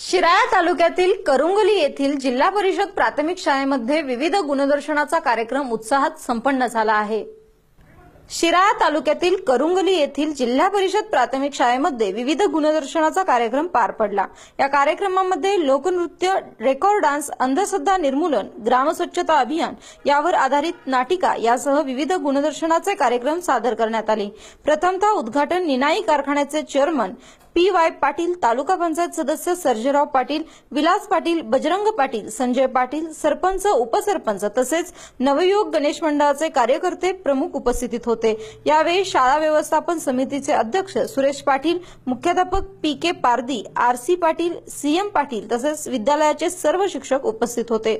शिराळा तालुक्यातील करुंगली येथील जिल्हा परिषद प्राथमिक शाळेमध्ये विविध गुणदर्शनाचा कार्यक्रम उत्साहात संपन्न झाला आहे। शिराळा तालुक्यातील करुंगली येथील जिल्हा परिषद प्राथमिक शाळेमध्ये विविध गुणदर्शनाचा कार्यक्रम पार पडला। या कार्यक्रमामध्ये लोकनृत्य, रेकॉर्ड डान्स, अंधश्रद्धा निर्मूलन, ग्रामस्वच्छता अभियान यावर आधारित नाटिका यासह विविध गुणदर्शनाचे कार्यक्रम सादर करण्यात आले। प्रथमतः उद्घाटन निनाई कारखान्याचे चेअरमन पी.वाय. पाटील, तालुका पंचायत सदस्य सर्जेराव पाटील, विलास पाटील, बजरंग पाटील, संजय पाटील, सरपंच, उपसरपंच तसेच नवयुग गणेश मंडळाचे कार्यकर्ते प्रमुख उपस्थितीत होते। यावेळी शाळा व्यवस्थापन समितीचे अध्यक्ष सुरेश पाटील, मुख्याध्यापक PK. Pardi, RC. Patil, CM. Patil तसेच विद्यालयाचे सर्व शिक्षक उपस्थित होते।